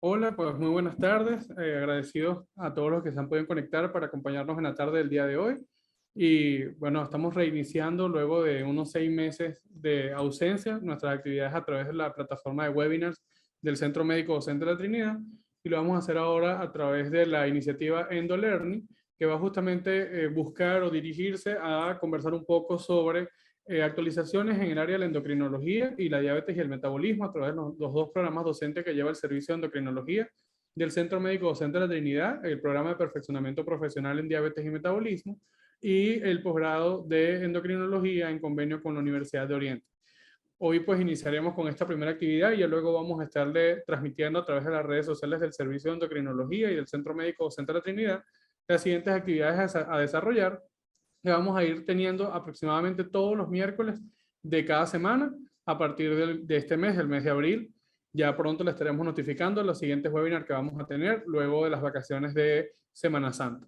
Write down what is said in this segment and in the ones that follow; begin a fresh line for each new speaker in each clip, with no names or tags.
Hola, pues muy buenas tardes. Agradecidos a todos los que se han podido conectar para acompañarnos en la tarde del día de hoy. Y bueno, estamos reiniciando luego de unos 6 meses de ausencia nuestras actividades a través de la plataforma de webinars del Centro Médico Docente de la Trinidad. Y lo vamos a hacer ahora a través de la iniciativa EndoLearning, que va justamente buscar o dirigirse a conversar un poco sobre actualizaciones en el área de la endocrinología y la diabetes y el metabolismo a través de los dos programas docentes que lleva el Servicio de Endocrinología del Centro Médico Docente de la Trinidad, el programa de perfeccionamiento profesional en diabetes y metabolismo y el posgrado de endocrinología en convenio con la Universidad de Oriente. Hoy pues iniciaremos con esta primera actividad y ya luego vamos a estarle transmitiendo a través de las redes sociales del Servicio de Endocrinología y del Centro Médico Docente de la Trinidad las siguientes actividades a desarrollar que vamos a ir teniendo aproximadamente todos los miércoles de cada semana a partir de este mes, el mes de abril. Ya pronto les estaremos notificando los siguientes webinars que vamos a tener luego de las vacaciones de Semana Santa.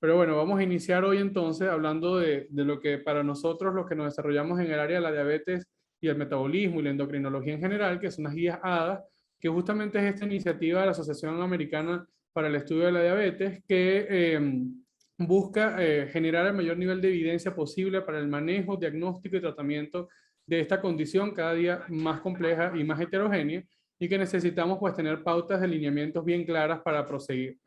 Pero bueno, vamos a iniciar hoy entonces hablando de lo que para nosotros, los que nos desarrollamos en el área de la diabetes y el metabolismo y la endocrinología en general, que son las guías ADA, que justamente es esta iniciativa de la Asociación Americana para el Estudio de la Diabetes, que busca generar el mayor nivel de evidencia posible para el manejo, diagnóstico y tratamiento de esta condición cada día más compleja y más heterogénea y que necesitamos pues tener pautas de lineamientos bien claras para proseguir.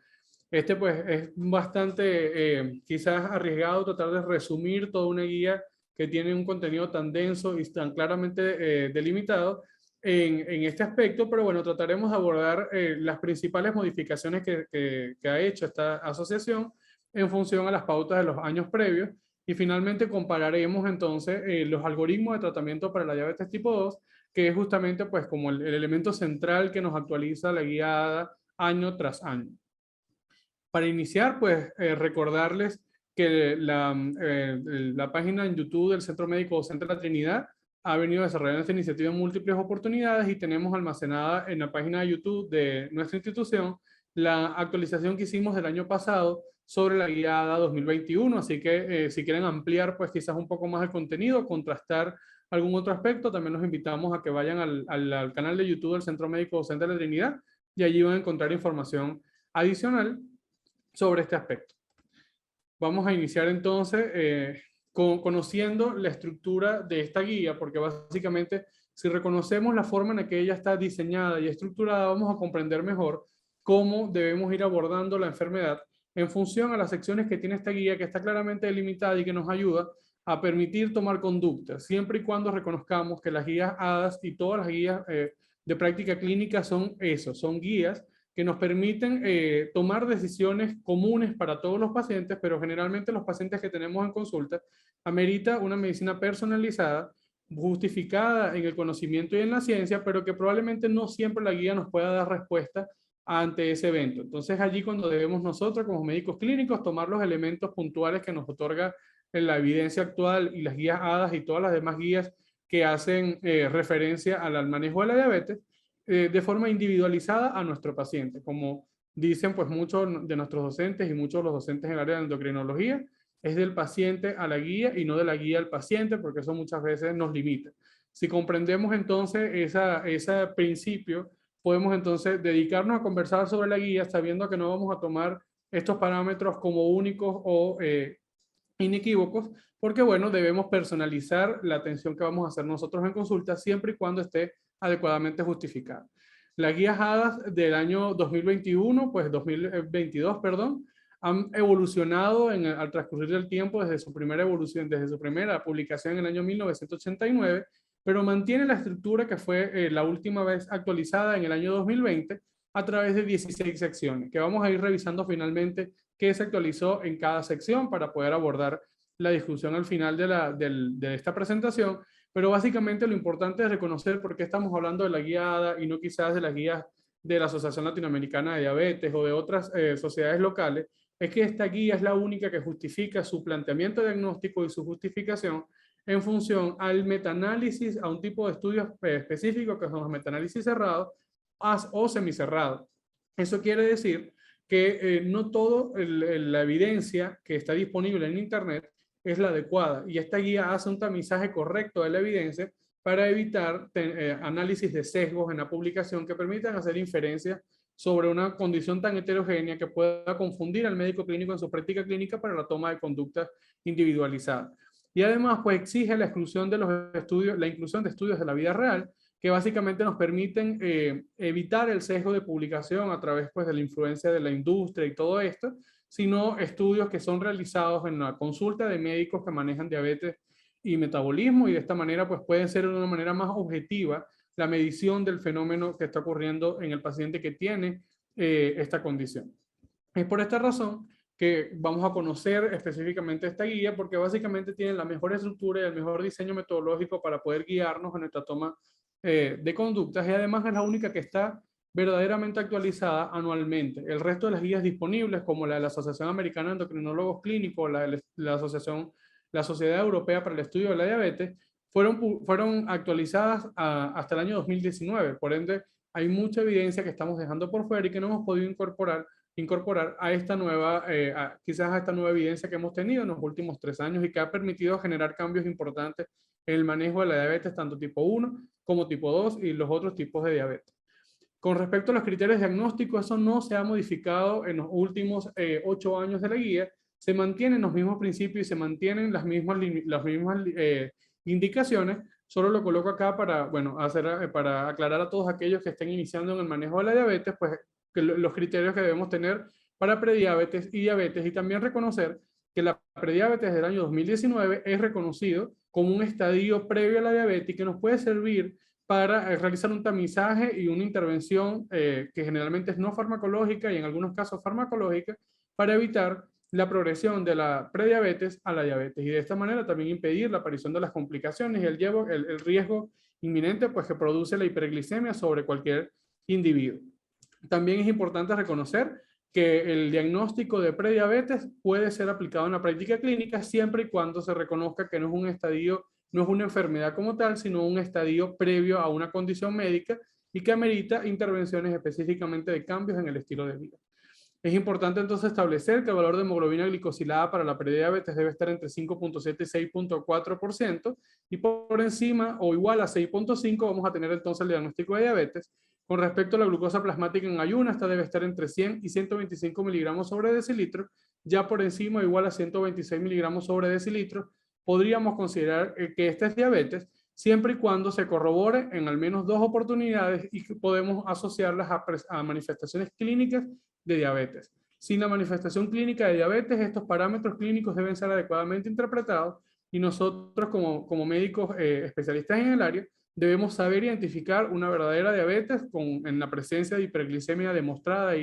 Este pues es bastante quizás arriesgado tratar de resumir toda una guía que tiene un contenido tan denso y tan claramente delimitado en este aspecto, pero bueno, trataremos de abordar las principales modificaciones que ha hecho esta asociación en función a las pautas de los años previos y finalmente compararemos entonces los algoritmos de tratamiento para la diabetes tipo 2, que es justamente pues como el elemento central que nos actualiza la guiada año tras año. Para iniciar, pues recordarles que la página en YouTube del Centro Médico Docente de la Trinidad ha venido desarrollando esta iniciativa en múltiples oportunidades y tenemos almacenada en la página de YouTube de nuestra institución la actualización que hicimos del año pasado sobre la guiada 2021, así que si quieren ampliar pues quizás un poco más el contenido, contrastar algún otro aspecto, también los invitamos a que vayan al canal de YouTube del Centro Médico Docente de la Trinidad y allí van a encontrar información adicional sobre este aspecto. Vamos a iniciar entonces conociendo la estructura de esta guía, porque básicamente si reconocemos la forma en la que ella está diseñada y estructurada, vamos a comprender mejor cómo debemos ir abordando la enfermedad en función a las secciones que tiene esta guía, que está claramente delimitada y que nos ayuda a permitir tomar conductas, siempre y cuando reconozcamos que las guías ADAS y todas las guías de práctica clínica son eso, son guías que nos permiten tomar decisiones comunes para todos los pacientes, pero generalmente los pacientes que tenemos en consulta amerita una medicina personalizada, justificada en el conocimiento y en la ciencia, pero que probablemente no siempre la guía nos pueda dar respuesta ante ese evento. Entonces allí cuando debemos nosotros como médicos clínicos tomar los elementos puntuales que nos otorga la evidencia actual y las guías ADAS y todas las demás guías que hacen referencia al manejo de la diabetes, de forma individualizada a nuestro paciente. Como dicen pues muchos de nuestros docentes y muchos de los docentes en el área de endocrinología, es del paciente a la guía y no de la guía al paciente, porque eso muchas veces nos limita. Si comprendemos entonces ese principio, podemos entonces dedicarnos a conversar sobre la guía sabiendo que no vamos a tomar estos parámetros como únicos o inequívocos, porque bueno, debemos personalizar la atención que vamos a hacer nosotros en consulta siempre y cuando esté adecuadamente justificada. Las guías HADAS del año 2021, pues 2022, perdón, han evolucionado al transcurrir del tiempo desde su primera evolución, desde su primera publicación en el año 1989, pero mantiene la estructura que fue la última vez actualizada en el año 2020 a través de 16 secciones, que vamos a ir revisando finalmente qué se actualizó en cada sección para poder abordar la discusión al final de esta presentación. Pero básicamente lo importante es reconocer por qué estamos hablando de la guía ADA y no quizás de las guías de la Asociación Latinoamericana de Diabetes o de otras sociedades locales, es que esta guía es la única que justifica su planteamiento diagnóstico y su justificación en función al metaanálisis, a un tipo de estudios específicos que son los metaanálisis cerrados o semicerrados. Eso quiere decir que no toda la evidencia que está disponible en Internet es la adecuada y esta guía hace un tamizaje correcto de la evidencia para evitar análisis de sesgos en la publicación que permitan hacer inferencias sobre una condición tan heterogénea que pueda confundir al médico clínico en su práctica clínica para la toma de conductas individualizadas. Y además, pues exige la exclusión de los estudios, la inclusión de estudios de la vida real, que básicamente nos permiten evitar el sesgo de publicación a través pues, de la influencia de la industria y todo esto, sino estudios que son realizados en la consulta de médicos que manejan diabetes y metabolismo, y de esta manera pues pueden ser de una manera más objetiva la medición del fenómeno que está ocurriendo en el paciente que tiene esta condición. Es por esta razón que vamos a conocer específicamente esta guía, porque básicamente tiene la mejor estructura y el mejor diseño metodológico para poder guiarnos en nuestra toma de conductas, y además es la única que está verdaderamente actualizada anualmente. El resto de las guías disponibles, como la de la Asociación Americana de Endocrinólogos Clínicos, la Sociedad Europea para el Estudio de la Diabetes, fueron actualizadas hasta el año 2019. Por ende, hay mucha evidencia que estamos dejando por fuera y que no hemos podido incorporar a esta nueva, quizás a esta nueva evidencia que hemos tenido en los últimos 3 años y que ha permitido generar cambios importantes en el manejo de la diabetes, tanto tipo 1 como tipo 2 y los otros tipos de diabetes. Con respecto a los criterios diagnósticos, eso no se ha modificado en los últimos 8 años de la guía. Se mantienen los mismos principios y se mantienen las mismas indicaciones. Solo lo coloco acá para, bueno, para aclarar a todos aquellos que estén iniciando en el manejo de la diabetes, pues que los criterios que debemos tener para prediabetes y diabetes, y también reconocer que la prediabetes del año 2019 es reconocido como un estadio previo a la diabetes y que nos puede servir para realizar un tamizaje y una intervención que generalmente es no farmacológica y en algunos casos farmacológica, para evitar la progresión de la prediabetes a la diabetes, y de esta manera también impedir la aparición de las complicaciones y el riesgo inminente pues, que produce la hiperglicemia sobre cualquier individuo. También es importante reconocer que el diagnóstico de prediabetes puede ser aplicado en la práctica clínica siempre y cuando se reconozca que no es un estadio, no es una enfermedad como tal, sino un estadio previo a una condición médica y que amerita intervenciones específicamente de cambios en el estilo de vida. Es importante entonces establecer que el valor de hemoglobina glicosilada para la prediabetes debe estar entre 5.7 y 6.4%, y por encima o igual a 6.5 vamos a tener entonces el diagnóstico de diabetes. Con respecto a la glucosa plasmática en ayunas, esta debe estar entre 100 y 125 miligramos sobre decilitro. Ya por encima o igual a 126 miligramos sobre decilitro, podríamos considerar que esta es diabetes, siempre y cuando se corrobore en al menos 2 oportunidades y que podemos asociarlas a manifestaciones clínicas de diabetes. Sin la manifestación clínica de diabetes, estos parámetros clínicos deben ser adecuadamente interpretados, y nosotros como médicos especialistas en el área debemos saber identificar una verdadera diabetes en la presencia de hiperglicemia demostrada e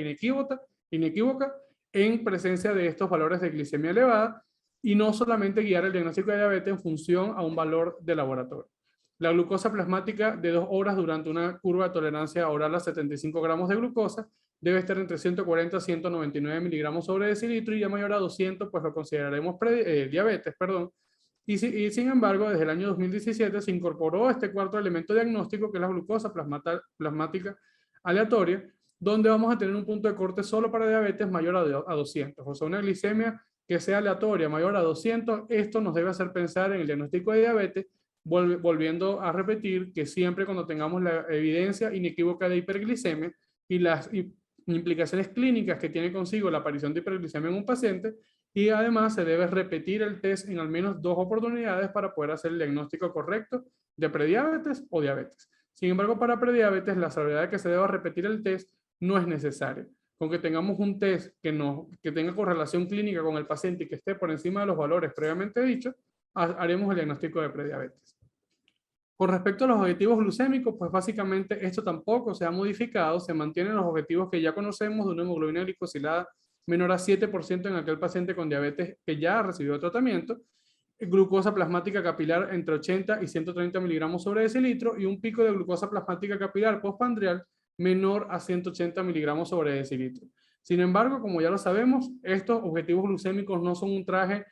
inequívoca en presencia de estos valores de glicemia elevada, y no solamente guiar el diagnóstico de diabetes en función a un valor de laboratorio. La glucosa plasmática de 2 horas durante una curva de tolerancia oral a 75 gramos de glucosa debe estar entre 140 a 199 miligramos sobre decilitro, y ya mayor a 200 pues lo consideraremos diabetes, perdón. Y sin embargo, desde el año 2017 se incorporó este cuarto elemento diagnóstico, que es la glucosa plasmática aleatoria, donde vamos a tener un punto de corte solo para diabetes mayor a 200, o sea, una glicemia que sea aleatoria mayor a 200. Esto nos debe hacer pensar en el diagnóstico de diabetes, volviendo a repetir que siempre cuando tengamos la evidencia inequívoca de hiperglicemia y las implicaciones clínicas que tiene consigo la aparición de hiperglicemia en un paciente, y además se debe repetir el test en al menos 2 oportunidades para poder hacer el diagnóstico correcto de prediabetes o diabetes. Sin embargo, para prediabetes, la salvedad de que se deba repetir el test no es necesaria. Con que tengamos un test que tenga correlación clínica con el paciente y que esté por encima de los valores previamente dichos, haremos el diagnóstico de prediabetes. Con respecto a los objetivos glucémicos, pues básicamente esto tampoco se ha modificado, se mantienen los objetivos que ya conocemos de una hemoglobina glicosilada menor a 7% en aquel paciente con diabetes que ya ha recibido tratamiento, glucosa plasmática capilar entre 80 y 130 miligramos sobre decilitro, y un pico de glucosa plasmática capilar postprandial menor a 180 miligramos sobre decilitro. Sin embargo, como ya lo sabemos, estos objetivos glucémicos no son un traje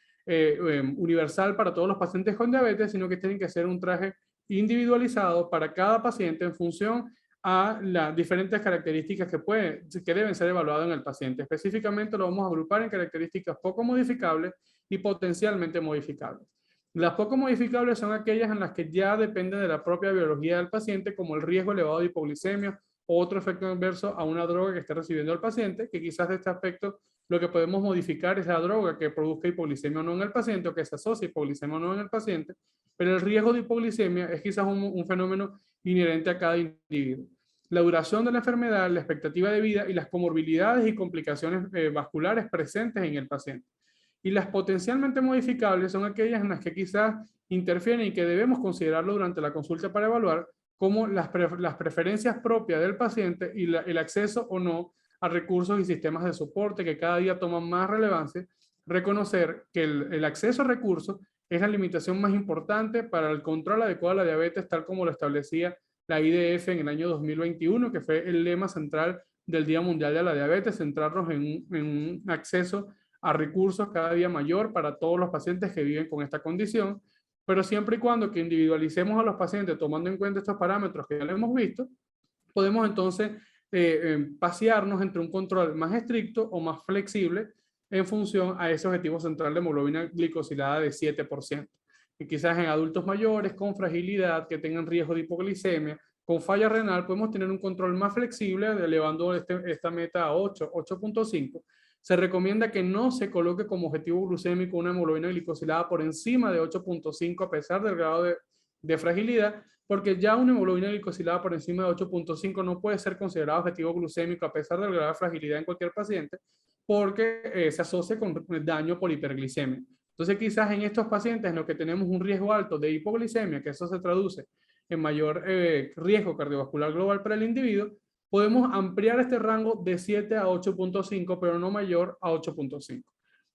universal para todos los pacientes con diabetes, sino que tienen que ser un traje individualizado para cada paciente en función a las diferentes características que deben ser evaluadas en el paciente. Específicamente lo vamos a agrupar en características poco modificables y potencialmente modificables. Las poco modificables son aquellas en las que ya depende de la propia biología del paciente, como el riesgo elevado de hipoglicemia otro efecto adverso a una droga que esté recibiendo el paciente, que quizás de este aspecto lo que podemos modificar es la droga que produzca hipoglicemia o no en el paciente, o que se asocie hipoglicemia o no en el paciente, pero el riesgo de hipoglicemia es quizás un fenómeno inherente a cada individuo. La duración de la enfermedad, la expectativa de vida y las comorbilidades y complicaciones vasculares presentes en el paciente. Y las potencialmente modificables son aquellas en las que quizás interfieren y que debemos considerarlo durante la consulta para evaluar, como las preferencias propias del paciente y el acceso o no a recursos y sistemas de soporte que cada día toman más relevancia. Reconocer que el acceso a recursos es la limitación más importante para el control adecuado de la diabetes, tal como lo establecía la IDF en el año 2021, que fue el lema central del Día Mundial de la Diabetes, centrarnos en un acceso a recursos cada día mayor para todos los pacientes que viven con esta condición, pero siempre y cuando que individualicemos a los pacientes tomando en cuenta estos parámetros que ya lo hemos visto, podemos entonces pasearnos entre un control más estricto o más flexible en función a ese objetivo central de hemoglobina glicosilada de 7%. Y quizás en adultos mayores con fragilidad, que tengan riesgo de hipoglicemia, con falla renal, podemos tener un control más flexible, elevando esta meta a 8, 8.5. Se recomienda que no se coloque como objetivo glucémico una hemoglobina glicosilada por encima de 8.5 a pesar del grado de fragilidad, porque ya una hemoglobina glicosilada por encima de 8.5 no puede ser considerado objetivo glucémico a pesar del grado de fragilidad en cualquier paciente, porque se asocia con daño por hiperglicemia. Entonces, quizás en estos pacientes en los que tenemos un riesgo alto de hipoglicemia, que eso se traduce en mayor riesgo cardiovascular global para el individuo, podemos ampliar este rango de 7 a 8.5, pero no mayor a 8.5.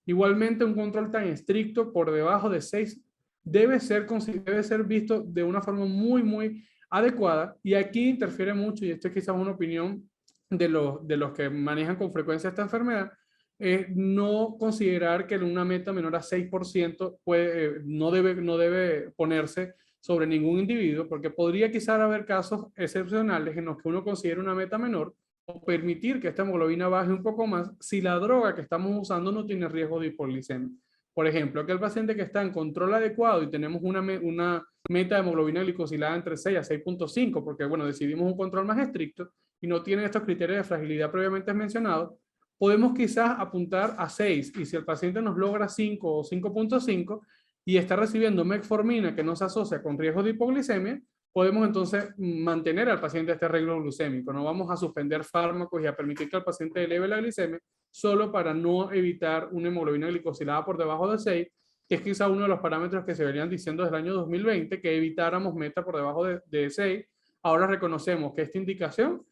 Igualmente, un control tan estricto por debajo de 6 debe ser visto de una forma muy adecuada, y aquí interfiere mucho, y esto es quizás una opinión de los que manejan con frecuencia esta enfermedad, no considerar que una meta menor a 6% no debe ponerse sobre ningún individuo, porque podría quizás haber casos excepcionales en los que uno considere una meta menor o permitir que esta hemoglobina baje un poco más si la droga que estamos usando no tiene riesgo de hipoglicemia. Por ejemplo, aquel paciente que está en control adecuado y tenemos una meta de hemoglobina glicosilada entre 6 a 6.5, porque bueno, decidimos un control más estricto y no tiene estos criterios de fragilidad previamente mencionados, podemos quizás apuntar a 6, y si el paciente nos logra 5 o 5.5 y está recibiendo metformina que no se asocia con riesgo de hipoglicemia, podemos entonces mantener al paciente este arreglo glucémico. No vamos a suspender fármacos y a permitir que el paciente eleve la glicemia solo para no evitar una hemoglobina glicosilada por debajo de 6, que es quizá uno de los parámetros que se venían diciendo desde el año 2020, que evitáramos meta por debajo de 6. Ahora reconocemos que esta indicación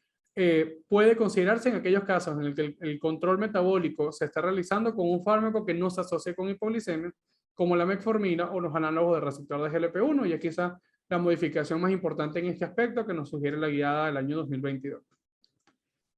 puede considerarse en aquellos casos en el que el control metabólico se está realizando con un fármaco que no se asocia con hipoglicemia, como la metformina o los análogos de receptor de GLP-1, y es quizá la modificación más importante en este aspecto que nos sugiere la guiada del año 2022.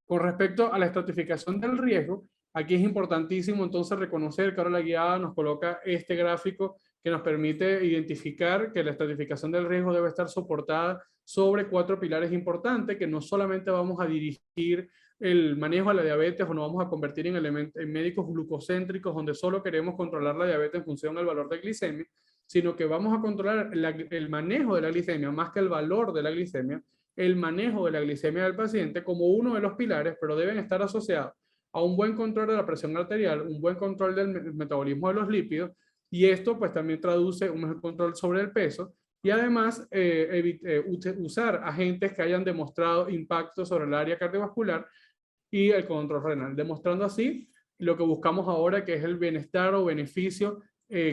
Con respecto a la estratificación del riesgo, aquí es importantísimo entonces reconocer que ahora la guiada nos coloca este gráfico que nos permite identificar que la estratificación del riesgo debe estar soportada sobre 4 pilares importantes, que no solamente vamos a dirigir el manejo de la diabetes o nos vamos a convertir en médicos glucocéntricos donde solo queremos controlar la diabetes en función del valor de glicemia, sino que vamos a controlar el manejo de la glicemia más que el valor de la glicemia, el manejo de la glicemia del paciente como uno de los pilares, pero deben estar asociados a un buen control de la presión arterial, un buen control del metabolismo de los lípidos, y esto pues también traduce un mejor control sobre el peso, y además usar agentes que hayan demostrado impacto sobre el área cardiovascular y el control renal, demostrando así lo que buscamos ahora, que es el bienestar o beneficio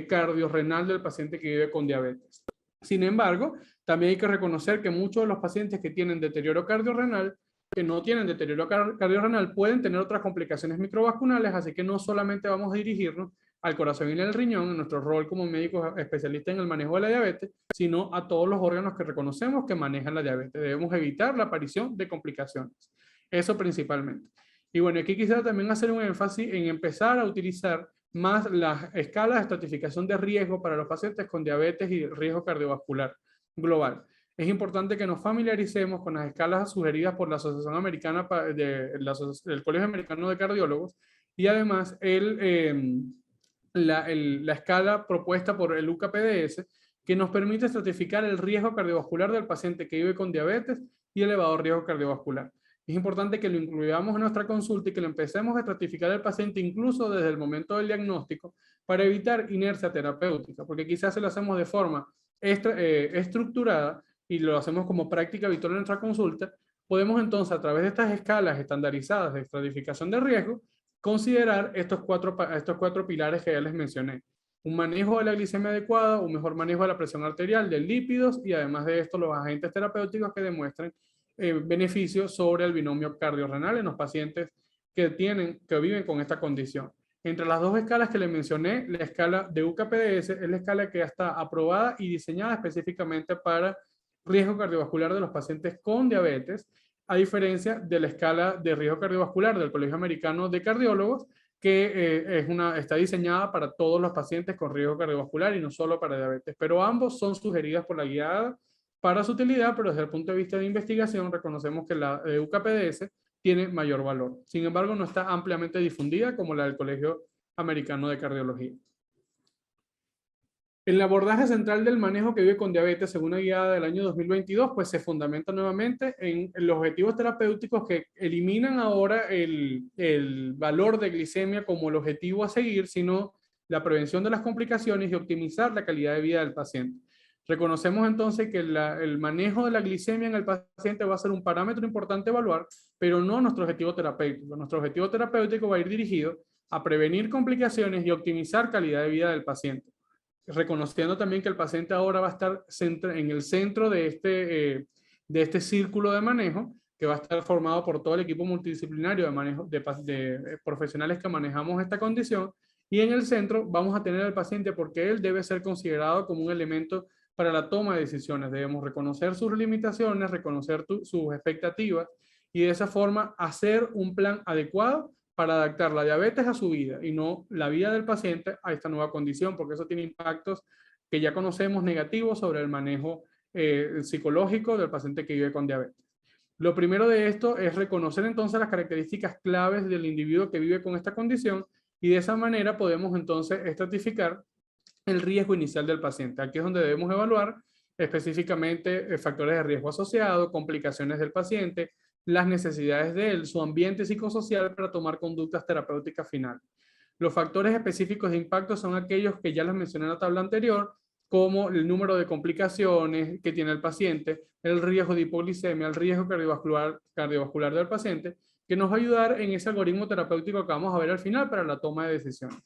cardiorrenal del paciente que vive con diabetes. Sin embargo, también hay que reconocer que muchos de los pacientes que tienen deterioro cardiorrenal, que no tienen deterioro cardiorrenal, pueden tener otras complicaciones microvasculares, así que no solamente vamos a dirigirnos al corazón y al riñón en nuestro rol como médicos especialistas en el manejo de la diabetes, sino a todos los órganos que reconocemos que manejan la diabetes. Debemos evitar la aparición de complicaciones. Eso principalmente. Y bueno, aquí quisiera también hacer un énfasis en empezar a utilizar más las escalas de estratificación de riesgo para los pacientes con diabetes y riesgo cardiovascular global. Es importante que nos familiaricemos con las escalas sugeridas por la Asociación Americana del Colegio Americano de Cardiólogos, y además la escala propuesta por el UKPDS, que nos permite estratificar el riesgo cardiovascular del paciente que vive con diabetes y elevado riesgo cardiovascular. Es importante que lo incluyamos en nuestra consulta y que lo empecemos a estratificar al paciente incluso desde el momento del diagnóstico para evitar inercia terapéutica, porque quizás se lo hacemos de forma estructurada y lo hacemos como práctica habitual en nuestra consulta. Podemos entonces, a través de estas escalas estandarizadas de estratificación de riesgo, considerar estos cuatro pilares que ya les mencioné. Un manejo de la glicemia adecuada, un mejor manejo de la presión arterial, de lípidos y además de esto los agentes terapéuticos que demuestren beneficios sobre el binomio cardiorrenal en los pacientes que viven con esta condición. Entre las dos escalas que les mencioné, la escala de UKPDS es la escala que ya está aprobada y diseñada específicamente para riesgo cardiovascular de los pacientes con diabetes, a diferencia de la escala de riesgo cardiovascular del Colegio Americano de Cardiólogos, que está diseñada para todos los pacientes con riesgo cardiovascular y no solo para diabetes, pero ambos son sugeridas por la guiada para su utilidad, pero desde el punto de vista de investigación reconocemos que la de UKPDS tiene mayor valor. Sin embargo, no está ampliamente difundida como la del Colegio Americano de Cardiología. El abordaje central del manejo que vive con diabetes, según la guiada del año 2022, pues se fundamenta nuevamente en los objetivos terapéuticos que eliminan ahora el valor de glicemia como el objetivo a seguir, sino la prevención de las complicaciones y optimizar la calidad de vida del paciente. Reconocemos entonces que el manejo de la glicemia en el paciente va a ser un parámetro importante a evaluar, pero no nuestro objetivo terapéutico. Nuestro objetivo terapéutico va a ir dirigido a prevenir complicaciones y optimizar calidad de vida del paciente. Reconociendo también que el paciente ahora va a estar en el centro de este círculo de manejo, que va a estar formado por todo el equipo multidisciplinario de manejo de profesionales que manejamos esta condición, y en el centro vamos a tener al paciente porque él debe ser considerado como un elemento para la toma de decisiones. Debemos reconocer sus limitaciones, reconocer sus expectativas y de esa forma hacer un plan adecuado para adaptar la diabetes a su vida y no la vida del paciente a esta nueva condición, porque eso tiene impactos que ya conocemos negativos sobre el manejo psicológico del paciente que vive con diabetes. Lo primero de esto es reconocer entonces las características claves del individuo que vive con esta condición y de esa manera podemos entonces estratificar el riesgo inicial del paciente. Aquí es donde debemos evaluar específicamente factores de riesgo asociados, complicaciones del paciente, las necesidades de él, su ambiente psicosocial para tomar conductas terapéuticas finales. Los factores específicos de impacto son aquellos que ya les mencioné en la tabla anterior, como el número de complicaciones que tiene el paciente, el riesgo de hipoglicemia, el riesgo cardiovascular del paciente, que nos va a ayudar en ese algoritmo terapéutico que vamos a ver al final para la toma de decisiones.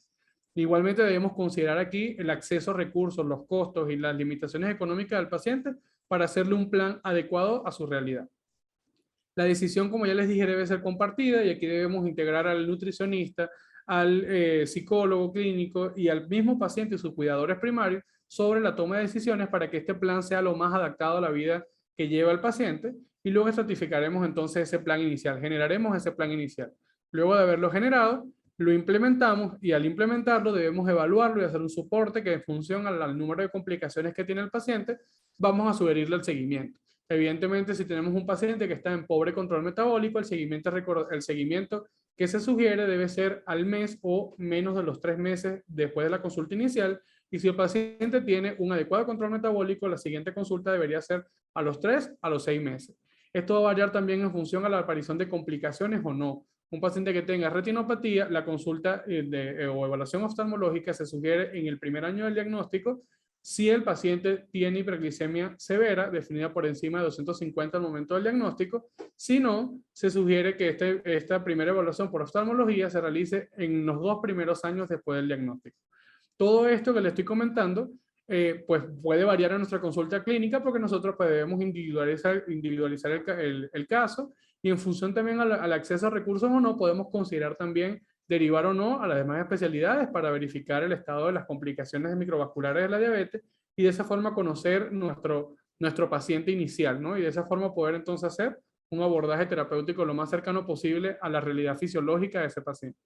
Igualmente debemos considerar aquí el acceso a recursos, los costos y las limitaciones económicas del paciente para hacerle un plan adecuado a su realidad. La decisión, como ya les dije, debe ser compartida y aquí debemos integrar al nutricionista, al psicólogo clínico y al mismo paciente y sus cuidadores primarios sobre la toma de decisiones para que este plan sea lo más adaptado a la vida que lleva el paciente y luego estratificaremos entonces ese plan inicial, generaremos ese plan inicial. Luego de haberlo generado, lo implementamos y al implementarlo debemos evaluarlo y hacer un soporte que en función al número de complicaciones que tiene el paciente, vamos a sugerirle el seguimiento. Evidentemente, si tenemos un paciente que está en pobre control metabólico, el seguimiento que se sugiere debe ser al mes o menos de los 3 meses después de la consulta inicial. Y si el paciente tiene un adecuado control metabólico, la siguiente consulta debería ser a los 3 a los 6 meses. Esto va a variar también en función a la aparición de complicaciones o no. Un paciente que tenga retinopatía, la consulta o evaluación oftalmológica se sugiere en el primer año del diagnóstico si el paciente tiene hiperglicemia severa, definida por encima de 250 al momento del diagnóstico. Si no, se sugiere que esta primera evaluación por oftalmología se realice en los 2 primeros años después del diagnóstico. Todo esto que le estoy comentando, pues puede variar en nuestra consulta clínica porque nosotros pues, debemos individualizar el caso y en función también al acceso a recursos o no, podemos considerar también derivar o no a las demás especialidades para verificar el estado de las complicaciones microvasculares de la diabetes y de esa forma conocer nuestro paciente inicial, ¿no? Y de esa forma poder entonces hacer un abordaje terapéutico lo más cercano posible a la realidad fisiológica de ese paciente.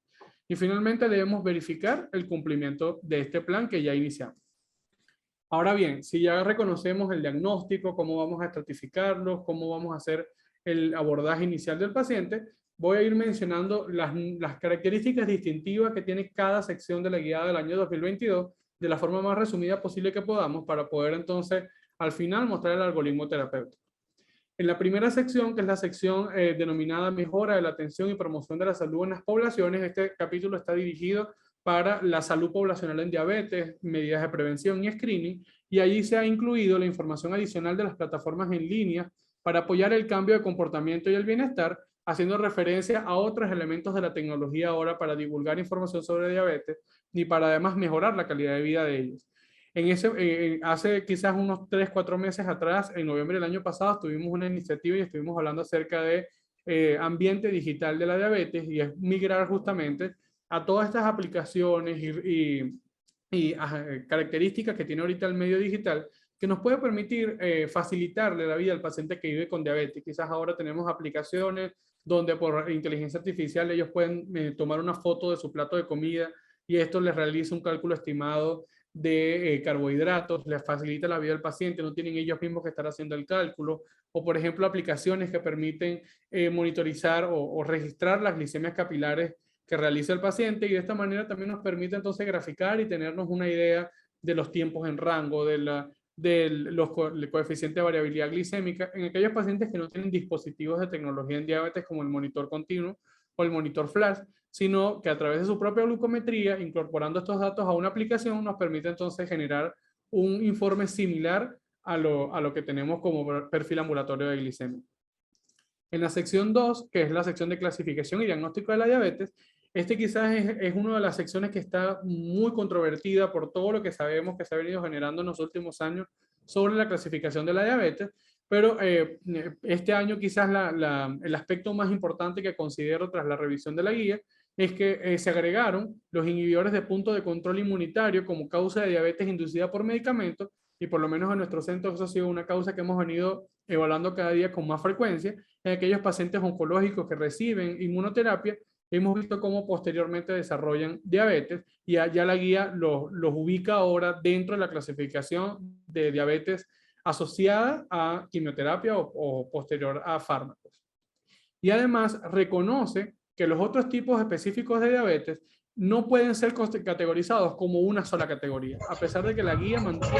Y finalmente debemos verificar el cumplimiento de este plan que ya iniciamos. Ahora bien, si ya reconocemos el diagnóstico, cómo vamos a estratificarlo, cómo vamos a hacer el abordaje inicial del paciente, voy a ir mencionando las características distintivas que tiene cada sección de la guía del año 2022 de la forma más resumida posible que podamos para poder entonces al final mostrar el algoritmo terapéutico. En la primera sección, que es la sección denominada Mejora de la atención y promoción de la salud en las poblaciones, este capítulo está dirigido para la salud poblacional en diabetes, medidas de prevención y screening, y allí se ha incluido la información adicional de las plataformas en línea para apoyar el cambio de comportamiento y el bienestar, haciendo referencia a otros elementos de la tecnología ahora para divulgar información sobre diabetes y para además mejorar la calidad de vida de ellos. Hace quizás unos 3, 4 meses atrás, en noviembre del año pasado, tuvimos una iniciativa y estuvimos hablando acerca de ambiente digital de la diabetes, y es migrar justamente a todas estas aplicaciones y características que tiene ahorita el medio digital, que nos puede permitir facilitarle la vida al paciente que vive con diabetes. Quizás ahora tenemos aplicaciones donde por inteligencia artificial ellos pueden tomar una foto de su plato de comida y esto les realiza un cálculo estimado de carbohidratos, les facilita la vida al paciente, no tienen ellos mismos que estar haciendo el cálculo, o por ejemplo aplicaciones que permiten monitorizar o registrar las glicemias capilares que realiza el paciente, y de esta manera también nos permite entonces graficar y tenernos una idea de los tiempos en rango, el coeficiente de variabilidad glicémica en aquellos pacientes que no tienen dispositivos de tecnología en diabetes como el monitor continuo o el monitor flash, sino que a través de su propia glucometría, incorporando estos datos a una aplicación, nos permite entonces generar un informe similar a lo que tenemos como perfil ambulatorio de glicemia. En la sección 2, que es la sección de clasificación y diagnóstico de la diabetes, este quizás es una de las secciones que está muy controvertida por todo lo que sabemos que se ha venido generando en los últimos años sobre la clasificación de la diabetes, pero este año quizás el aspecto más importante que considero tras la revisión de la guía es que se agregaron los inhibidores de punto de control inmunitario como causa de diabetes inducida por medicamentos, y por lo menos en nuestro centro eso ha sido una causa que hemos venido evaluando cada día con más frecuencia en aquellos pacientes oncológicos que reciben inmunoterapia. Hemos visto cómo posteriormente desarrollan diabetes, y ya la guía los ubica ahora dentro de la clasificación de diabetes asociada a quimioterapia o posterior a fármacos. Y además reconoce que los otros tipos específicos de diabetes no pueden ser categorizados como una sola categoría, a pesar de que la guía mantiene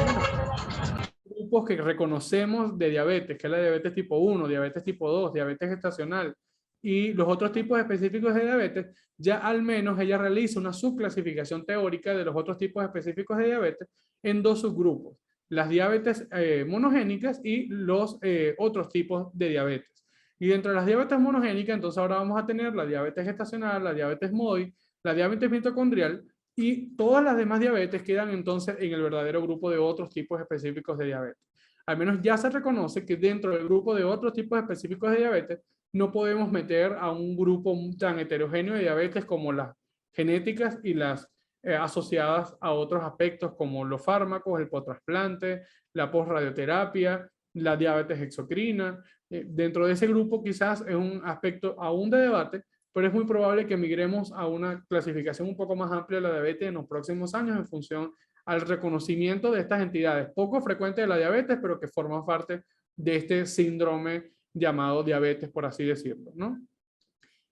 grupos que reconocemos de diabetes, que es la diabetes tipo 1, diabetes tipo 2, diabetes gestacional y los otros tipos específicos de diabetes. Ya al menos ella realiza una subclasificación teórica de los otros tipos específicos de diabetes en dos subgrupos: las diabetes monogénicas y los otros tipos de diabetes. Y dentro de las diabetes monogénicas, entonces ahora vamos a tener la diabetes gestacional, la diabetes MOI, la diabetes mitocondrial, y todas las demás diabetes quedan entonces en el verdadero grupo de otros tipos específicos de diabetes. Al menos ya se reconoce que dentro del grupo de otros tipos específicos de diabetes no podemos meter a un grupo tan heterogéneo de diabetes como las genéticas y las asociadas a otros aspectos como los fármacos, el postrasplante, la posradioterapia, la diabetes exocrina. Dentro de ese grupo quizás es un aspecto aún de debate, pero es muy probable que migremos a una clasificación un poco más amplia de la diabetes en los próximos años en función al reconocimiento de estas entidades poco frecuentes de la diabetes, pero que forman parte de este síndrome llamado diabetes, por así decirlo, ¿no?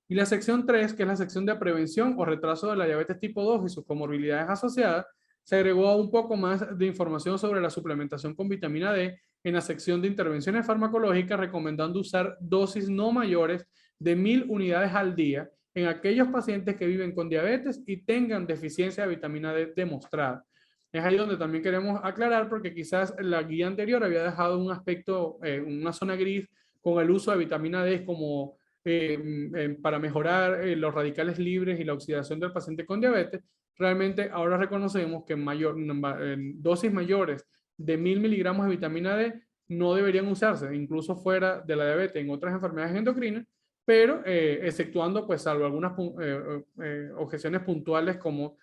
Y la sección 3, que es la sección de prevención o retraso de la diabetes tipo 2 y sus comorbilidades asociadas, se agregó un poco más de información sobre la suplementación con vitamina D en la sección de intervenciones farmacológicas, recomendando usar dosis no mayores de 1000 unidades al día en aquellos pacientes que viven con diabetes y tengan deficiencia de vitamina D demostrada. Es ahí donde también queremos aclarar, porque quizás la guía anterior había dejado un aspecto, una zona gris con el uso de vitamina D como para mejorar los radicales libres y la oxidación del paciente con diabetes. Realmente ahora reconocemos que en dosis mayores de 1000 miligramos de vitamina D no deberían usarse, incluso fuera de la diabetes, en otras enfermedades endocrinas, pero exceptuando, pues, salvo algunas objeciones puntuales como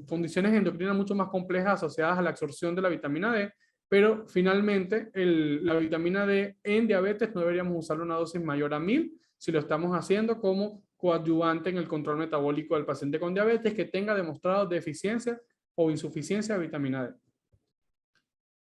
condiciones endocrinas mucho más complejas asociadas a la absorción de la vitamina D. Pero finalmente la vitamina D en diabetes no deberíamos usar una dosis mayor a 1000 si lo estamos haciendo como coadyuvante en el control metabólico del paciente con diabetes que tenga demostrado deficiencia o insuficiencia de vitamina D.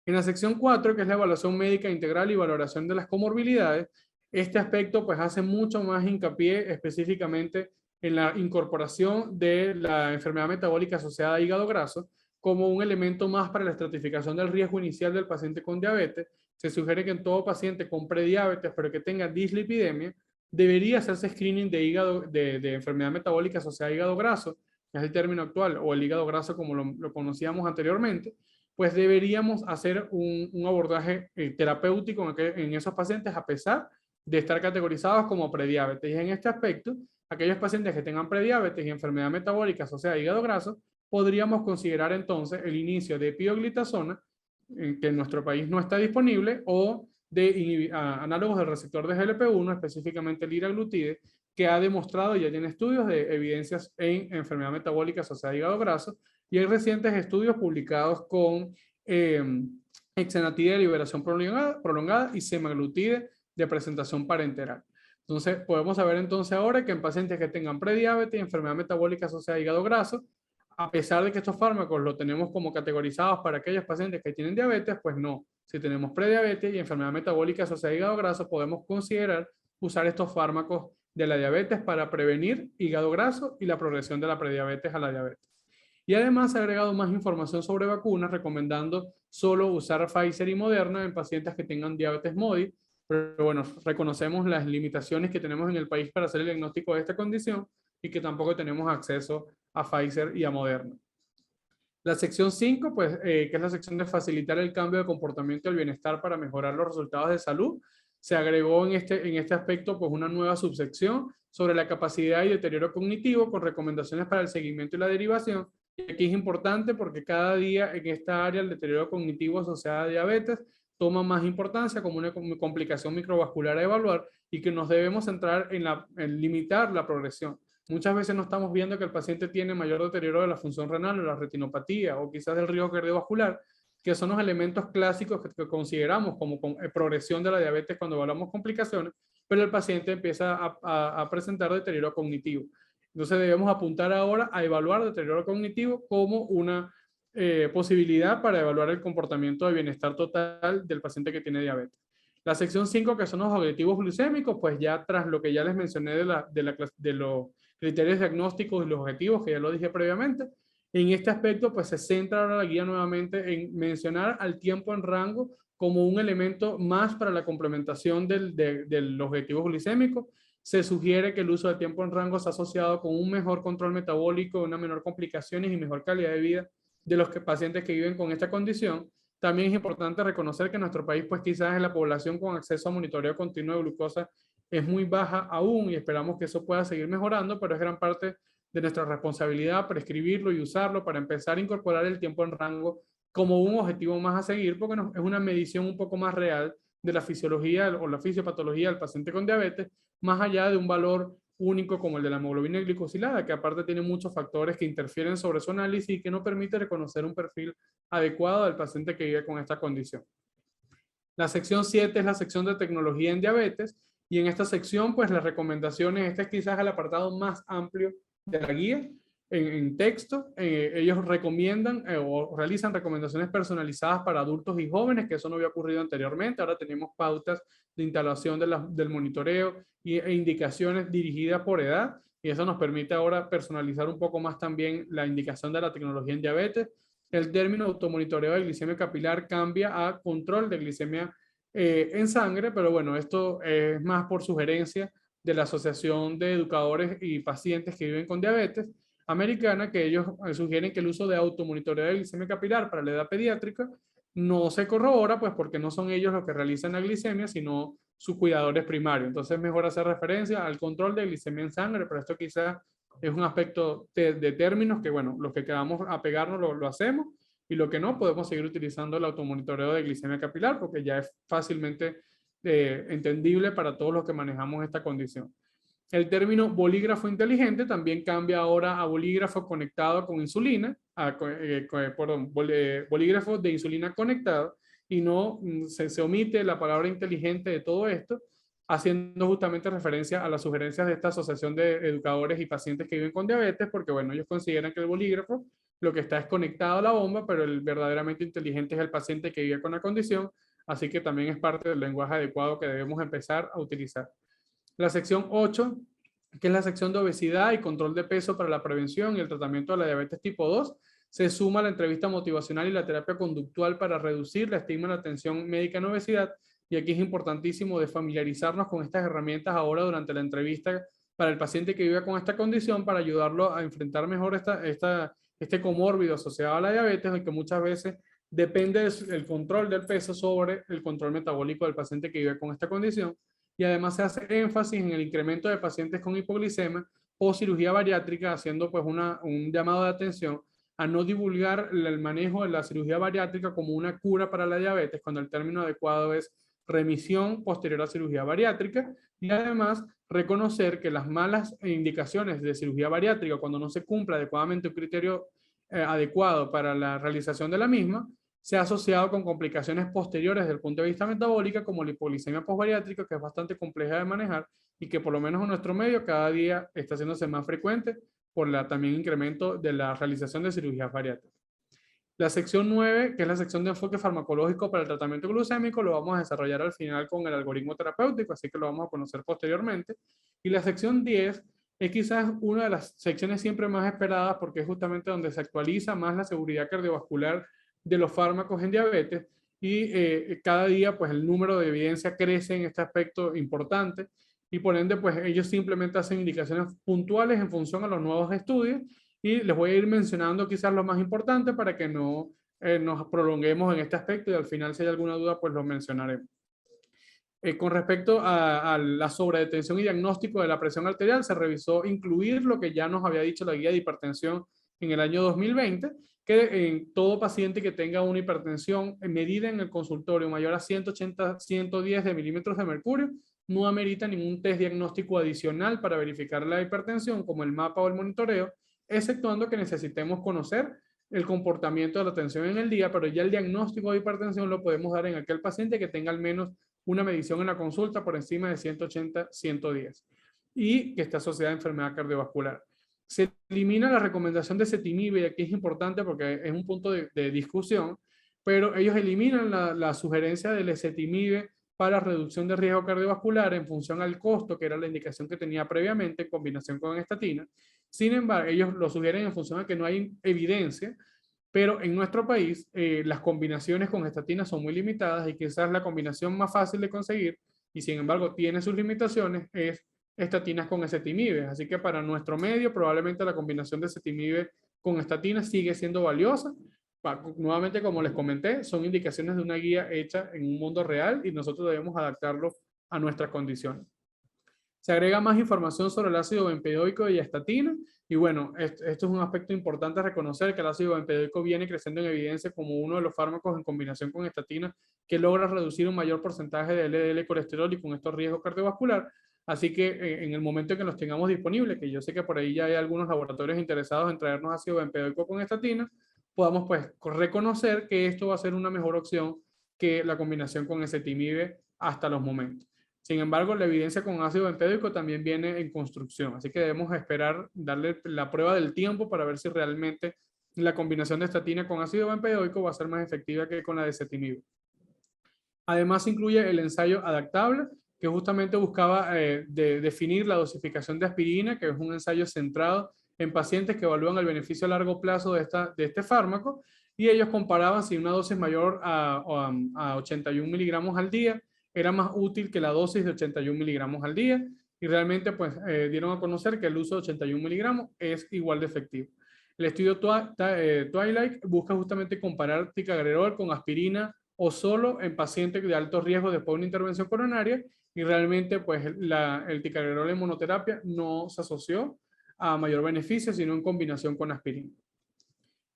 En la sección 4, que es la evaluación médica integral y valoración de las comorbilidades, este aspecto pues hace mucho más hincapié específicamente en la incorporación de la enfermedad metabólica asociada a hígado graso como un elemento más para la estratificación del riesgo inicial del paciente con diabetes, se sugiere que en todo paciente con prediabetes, pero que tenga dislipidemia, debería hacerse screening de hígado, de enfermedad metabólica asociada a hígado graso, que es el término actual, o el hígado graso como lo conocíamos anteriormente, pues deberíamos hacer un abordaje terapéutico en esos pacientes a pesar de estar categorizados como prediabetes. Y en este aspecto, aquellos pacientes que tengan prediabetes y enfermedad metabólica asociada a hígado graso, podríamos considerar entonces el inicio de pioglitazona, que en nuestro país no está disponible, o de análogos del receptor de GLP-1, específicamente el liraglutide, que ha demostrado, ya tiene estudios de evidencias en enfermedad metabólica asociada a hígado graso, y hay recientes estudios publicados con exenatide de liberación prolongada y semaglutide de presentación parenteral. Entonces, podemos saber entonces ahora que en pacientes que tengan prediabetes y enfermedad metabólica asociada a hígado graso, a pesar de que estos fármacos los tenemos como categorizados para aquellos pacientes que tienen diabetes, pues no. Si tenemos prediabetes y enfermedad metabólica asociada a hígado graso, podemos considerar usar estos fármacos de la diabetes para prevenir hígado graso y la progresión de la prediabetes a la diabetes. Y además ha agregado más información sobre vacunas, recomendando solo usar Pfizer y Moderna en pacientes que tengan diabetes MODY. Pero bueno, reconocemos las limitaciones que tenemos en el país para hacer el diagnóstico de esta condición y que tampoco tenemos acceso a Pfizer y a Moderna. La sección 5, pues, que es la sección de facilitar el cambio de comportamiento y el bienestar para mejorar los resultados de salud, se agregó en este aspecto pues, una nueva subsección sobre la capacidad y deterioro cognitivo con recomendaciones para el seguimiento y la derivación. Y aquí es importante porque cada día en esta área el deterioro cognitivo asociado a diabetes toma más importancia como una complicación microvascular a evaluar y que nos debemos centrar en limitar la progresión. Muchas veces no estamos viendo que el paciente tiene mayor deterioro de la función renal o la retinopatía o quizás del riesgo cardiovascular, que son los elementos clásicos que consideramos como progresión de la diabetes cuando evaluamos complicaciones, pero el paciente empieza a presentar deterioro cognitivo. Entonces debemos apuntar ahora a evaluar deterioro cognitivo como una posibilidad para evaluar el comportamiento de bienestar total del paciente que tiene diabetes. La sección 5, que son los objetivos glucémicos, pues ya tras lo que ya les mencioné de los criterios diagnósticos y los objetivos, que ya lo dije previamente, en este aspecto pues se centra ahora la guía nuevamente en mencionar al tiempo en rango como un elemento más para la complementación del objetivo glicémico. Se sugiere que el uso de tiempo en rango está asociado con un mejor control metabólico, una menor complicaciones y mejor calidad de vida de los pacientes que viven con esta condición. También es importante reconocer que en nuestro país, pues quizás en la población con acceso a monitoreo continuo de glucosa es muy baja aún y esperamos que eso pueda seguir mejorando, pero es gran parte de nuestra responsabilidad prescribirlo y usarlo para empezar a incorporar el tiempo en rango como un objetivo más a seguir, porque es una medición un poco más real de la fisiología o la fisiopatología del paciente con diabetes, más allá de un valor único como el de la hemoglobina glicosilada, que aparte tiene muchos factores que interfieren sobre su análisis y que no permite reconocer un perfil adecuado del paciente que vive con esta condición. La sección 7 es la sección de tecnología en diabetes y en esta sección pues las recomendaciones, este es quizás el apartado más amplio de la guía en texto. Ellos recomiendan o realizan recomendaciones personalizadas para adultos y jóvenes, que eso no había ocurrido anteriormente. Ahora tenemos pautas de instalación del monitoreo e indicaciones dirigidas por edad y eso nos permite ahora personalizar un poco más también la indicación de la tecnología en diabetes. El término automonitoreo de glicemia capilar cambia a control de glicemia en sangre, pero bueno, esto es más por sugerencia de la Asociación de Educadores y Pacientes que viven con diabetes americana, que ellos sugieren que el uso de automonitoreo de glicemia capilar para la edad pediátrica no se corrobora, pues porque no son ellos los que realizan la glicemia, sino sus cuidadores primarios. Entonces es mejor hacer referencia al control de glicemia en sangre, pero esto quizás es un aspecto de términos que, bueno, los que queramos apegarnos lo hacemos y lo que no, podemos seguir utilizando el automonitoreo de glicemia capilar porque ya es fácilmente entendible para todos los que manejamos esta condición. El término bolígrafo inteligente también cambia ahora a bolígrafo conectado con insulina, bolígrafo de insulina conectado, y no se omite la palabra inteligente de todo esto, haciendo justamente referencia a las sugerencias de esta Asociación de Educadores y Pacientes que viven con diabetes, porque bueno, ellos consideran que el bolígrafo lo que está es conectado a la bomba, pero el verdaderamente inteligente es el paciente que vive con la condición, así que también es parte del lenguaje adecuado que debemos empezar a utilizar. La sección 8, que es la sección de obesidad y control de peso para la prevención y el tratamiento de la diabetes tipo 2, se suma la entrevista motivacional y la terapia conductual para reducir la estigma en la atención médica en obesidad. Y aquí es importantísimo de familiarizarnos con estas herramientas ahora durante la entrevista para el paciente que vive con esta condición, para ayudarlo a enfrentar mejor este comórbido asociado a la diabetes, el que muchas veces depende del control del peso sobre el control metabólico del paciente que vive con esta condición. Y además se hace énfasis en el incremento de pacientes con hipoglicemia o cirugía bariátrica, haciendo pues un llamado de atención a no divulgar el manejo de la cirugía bariátrica como una cura para la diabetes, cuando el término adecuado es remisión posterior a cirugía bariátrica, y además reconocer que las malas indicaciones de cirugía bariátrica, cuando no se cumpla adecuadamente un criterio adecuado para la realización de la misma, se ha asociado con complicaciones posteriores desde el punto de vista metabólico, como la hipoglicemia posbariátrica, que es bastante compleja de manejar y que por lo menos en nuestro medio cada día está haciéndose más frecuente por también incremento de la realización de cirugías bariátricas. La sección 9, que es la sección de enfoque farmacológico para el tratamiento glucémico, lo vamos a desarrollar al final con el algoritmo terapéutico, así que lo vamos a conocer posteriormente. Y la sección 10 es quizás una de las secciones siempre más esperadas, porque es justamente donde se actualiza más la seguridad cardiovascular de los fármacos en diabetes, y cada día pues el número de evidencia crece en este aspecto importante, y por ende pues ellos simplemente hacen indicaciones puntuales en función a los nuevos estudios, y les voy a ir mencionando quizás lo más importante para que no nos prolonguemos en este aspecto, y al final si hay alguna duda pues lo mencionaremos. Con respecto a la sobredetención y diagnóstico de la presión arterial, se revisó incluir lo que ya nos había dicho la guía de hipertensión en el año 2020, que en todo paciente que tenga una hipertensión medida en el consultorio mayor a 180-110 de milímetros de mercurio, no amerita ningún test diagnóstico adicional para verificar la hipertensión, como el mapa o el monitoreo, exceptuando que necesitemos conocer el comportamiento de la tensión en el día, pero ya el diagnóstico de hipertensión lo podemos dar en aquel paciente que tenga al menos una medición en la consulta por encima de 180-110 y que esté asociada a enfermedad cardiovascular. Se elimina la recomendación de ezetimibe, y aquí es importante porque es un punto de discusión, pero ellos eliminan la sugerencia del ezetimibe para reducción de riesgo cardiovascular en función al costo, que era la indicación que tenía previamente en combinación con estatina. Sin embargo, ellos lo sugieren en función a que no hay evidencia, pero en nuestro país las combinaciones con estatinas son muy limitadas, y quizás la combinación más fácil de conseguir, y sin embargo tiene sus limitaciones, es estatinas con ezetimibe. Así que para nuestro medio probablemente la combinación de ezetimibe con estatinas sigue siendo valiosa. Nuevamente, como les comenté, son indicaciones de una guía hecha en un mundo real y nosotros debemos adaptarlo a nuestras condiciones. Se agrega más información sobre el ácido bempedoico y estatina. Y bueno, esto es un aspecto importante a reconocer, que el ácido bempedoico viene creciendo en evidencia como uno de los fármacos en combinación con estatina que logra reducir un mayor porcentaje de LDL colesterol y con esto riesgo cardiovascular. Así que en el momento en que los tengamos disponibles, que yo sé que por ahí ya hay algunos laboratorios interesados en traernos ácido bempedoico con estatina, podamos pues reconocer que esto va a ser una mejor opción que la combinación con ezetimibe hasta los momentos. Sin embargo, la evidencia con ácido bempedoico también viene en construcción, así que debemos esperar, darle la prueba del tiempo para ver si realmente la combinación de estatina con ácido bempedoico va a ser más efectiva que con la de ezetimibe. Además, incluye el ensayo adaptable, que justamente buscaba definir la dosificación de aspirina, que es un ensayo centrado en pacientes que evalúan el beneficio a largo plazo de este fármaco, y ellos comparaban si una dosis mayor a 81 miligramos al día era más útil que la dosis de 81 miligramos al día, y realmente pues dieron a conocer que el uso de 81 miligramos es igual de efectivo. El estudio Twilight busca justamente comparar ticagrelor con aspirina o solo en pacientes de alto riesgo después de una intervención coronaria, y realmente pues el ticagrelor en monoterapia no se asoció a mayor beneficio, sino en combinación con aspirina.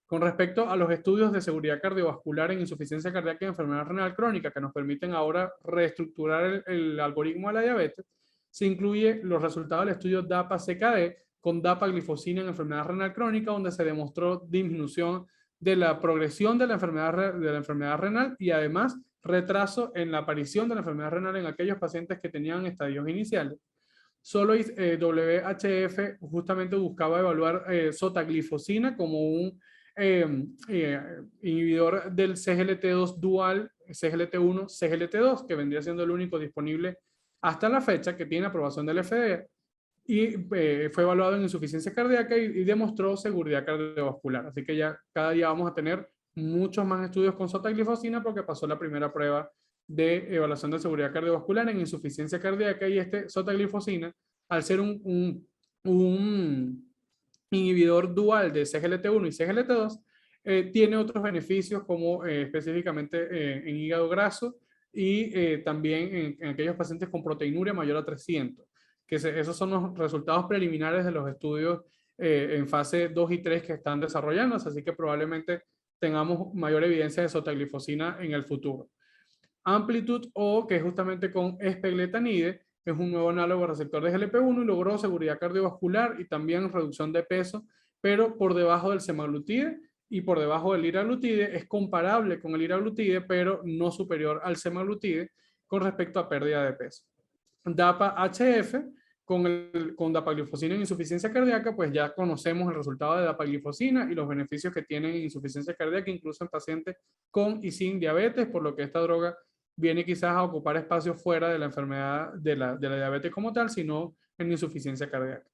Con respecto a los estudios de seguridad cardiovascular en insuficiencia cardíaca y enfermedad renal crónica, que nos permiten ahora reestructurar el algoritmo de la diabetes, se incluye los resultados del estudio DAPA-CKD con dapaglifosina en enfermedad renal crónica, donde se demostró disminución de la progresión de la enfermedad renal, y además retraso en la aparición de la enfermedad renal en aquellos pacientes que tenían estadios iniciales. Solo WHF justamente buscaba evaluar sotaglifosina como un inhibidor del CGLT2 dual, CGLT1, CGLT2, que vendría siendo el único disponible hasta la fecha que tiene aprobación del FDA. y fue evaluado en insuficiencia cardíaca y demostró seguridad cardiovascular. Así que ya cada día vamos a tener muchos más estudios con sotaglifosina porque pasó la primera prueba de evaluación de seguridad cardiovascular en insuficiencia cardíaca y este sotaglifosina, al ser un inhibidor dual de CGLT1 y CGLT2, tiene otros beneficios como específicamente en hígado graso y también en aquellos pacientes con proteinuria mayor a 300, esos son los resultados preliminares de los estudios en fase 2 y 3 que están desarrollándose, así que probablemente tengamos mayor evidencia de sotaglifosina en el futuro. Amplitude O, que es justamente con espegletanide, es un nuevo análogo receptor de GLP-1 y logró seguridad cardiovascular y también reducción de peso, pero por debajo del semaglutide y por debajo del liraglutide. Es comparable con el liraglutide, pero no superior al semaglutide con respecto a pérdida de peso. DAPA-HF, con dapaglifosina en insuficiencia cardíaca, pues ya conocemos el resultado de dapaglifosina y los beneficios que tienen en insuficiencia cardíaca, incluso en pacientes con y sin diabetes, por lo que esta droga viene quizás a ocupar espacios fuera de la enfermedad de la diabetes como tal, sino en insuficiencia cardíaca.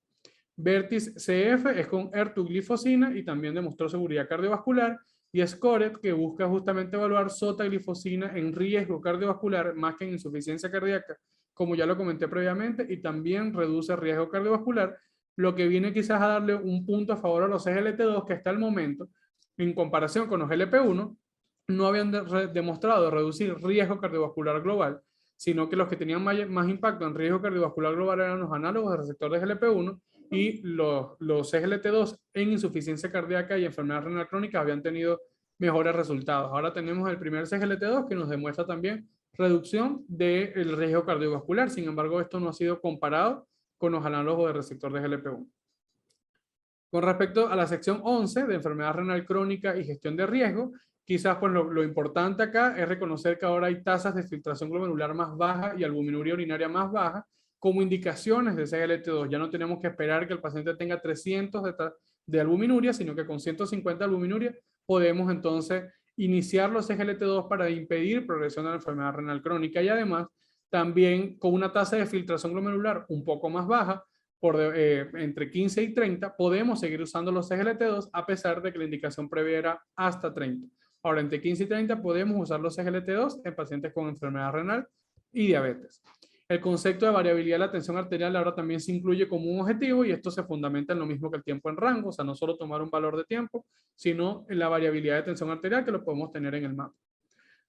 Vertis CF es con ertuglifosina y también demostró seguridad cardiovascular, y Scoret, que busca justamente evaluar sotaglifosina en riesgo cardiovascular más que en insuficiencia cardíaca, como ya lo comenté previamente, y también reduce riesgo cardiovascular, lo que viene quizás a darle un punto a favor a los SGLT2 que hasta el momento, en comparación con los GLP-1, no habían demostrado reducir riesgo cardiovascular global, sino que los que tenían más impacto en riesgo cardiovascular global eran los análogos de receptor de GLP-1 y los SGLT2 en insuficiencia cardíaca y enfermedad renal crónica habían tenido mejores resultados. Ahora tenemos el primer SGLT2 que nos demuestra también reducción del riesgo cardiovascular. Sin embargo, esto no ha sido comparado con los análogos de receptor de GLP-1. Con respecto a la sección 11 de enfermedad renal crónica y gestión de riesgo, quizás pues lo importante acá es reconocer que ahora hay tasas de filtración glomerular más bajas y albuminuria urinaria más baja como indicaciones de SGLT2. Ya no tenemos que esperar que el paciente tenga 300 de albuminuria, sino que con 150 de albuminuria podemos entonces iniciar los SGLT2 para impedir progresión de la enfermedad renal crónica y además también con una tasa de filtración glomerular un poco más baja, entre 15 y 30, podemos seguir usando los SGLT2 a pesar de que la indicación previa era hasta 30. Ahora, entre 15 y 30 podemos usar los SGLT2 en pacientes con enfermedad renal y diabetes. El concepto de variabilidad de la tensión arterial ahora también se incluye como un objetivo y esto se fundamenta en lo mismo que el tiempo en rango, o sea, no solo tomar un valor de tiempo, sino en la variabilidad de tensión arterial que lo podemos tener en el mapa.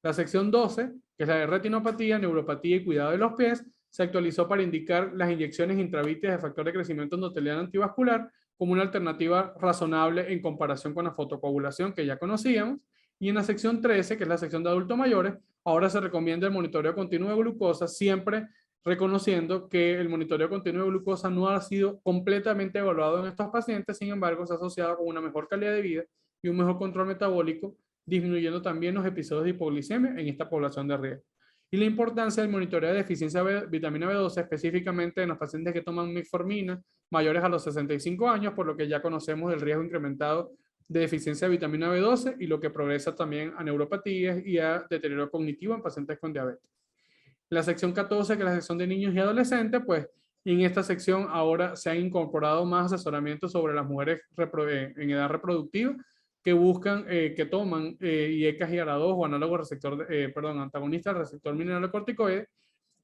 La sección 12, que es la de retinopatía, neuropatía y cuidado de los pies, se actualizó para indicar las inyecciones intravítreas de factor de crecimiento endotelial antivascular como una alternativa razonable en comparación con la fotocoagulación que ya conocíamos. Y en la sección 13, que es la sección de adultos mayores, ahora se recomienda el monitoreo continuo de glucosa, siempre reconociendo que el monitoreo continuo de glucosa no ha sido completamente evaluado en estos pacientes, sin embargo, se ha asociado con una mejor calidad de vida y un mejor control metabólico, disminuyendo también los episodios de hipoglicemia en esta población de riesgo. Y la importancia del monitoreo de deficiencia de vitamina B12, específicamente en los pacientes que toman metformina mayores a los 65 años, por lo que ya conocemos el riesgo incrementado de deficiencia de vitamina B12 y lo que progresa también a neuropatías y a deterioro cognitivo en pacientes con diabetes. La sección 14, que es la sección de niños y adolescentes, pues en esta sección ahora se han incorporado más asesoramientos sobre las mujeres en edad reproductiva que buscan, que toman IECAS y ARA2 o análogo receptor, antagonista del receptor mineralocorticoide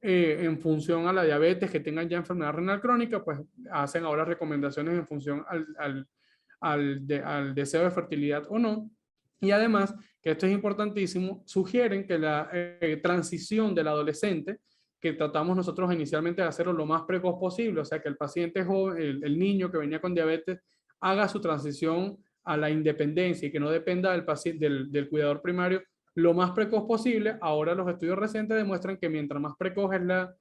en función a la diabetes, que tengan ya enfermedad renal crónica, pues hacen ahora recomendaciones en función al deseo de fertilidad o no. Y además, que esto es importantísimo, sugieren que la transición del adolescente, que tratamos nosotros inicialmente de hacerlo lo más precoz posible, o sea, que el paciente joven, el niño que venía con diabetes, haga su transición a la independencia y que no dependa del, paciente, del cuidador primario lo más precoz posible. Ahora los estudios recientes demuestran que mientras más precoz es la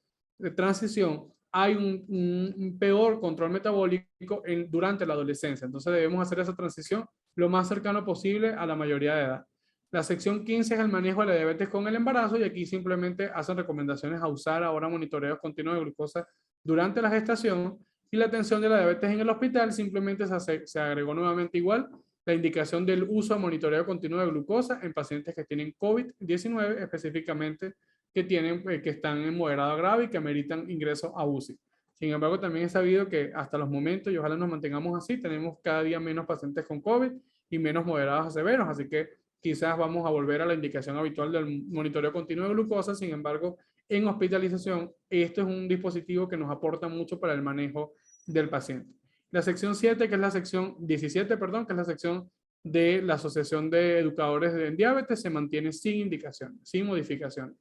transición, hay un peor control metabólico durante la adolescencia. Entonces debemos hacer esa transición lo más cercano posible a la mayoría de edad. La sección 15 es el manejo de la diabetes con el embarazo y aquí simplemente hacen recomendaciones a usar ahora monitoreos continuos de glucosa durante la gestación, y la atención de la diabetes en el hospital simplemente se agregó nuevamente igual la indicación del uso de monitoreo continuo de glucosa en pacientes que tienen COVID-19, específicamente que están en moderado grave y que ameritan ingreso a UCI. Sin embargo, también he sabido que hasta los momentos, y ojalá nos mantengamos así, tenemos cada día menos pacientes con COVID y menos moderados a severos, así que quizás vamos a volver a la indicación habitual del monitoreo continuo de glucosa. Sin embargo, en hospitalización, esto es un dispositivo que nos aporta mucho para el manejo del paciente. La sección 7, que es la sección 17, perdón, que es la sección de la Asociación de Educadores en Diabetes, se mantiene sin indicación, sin modificación.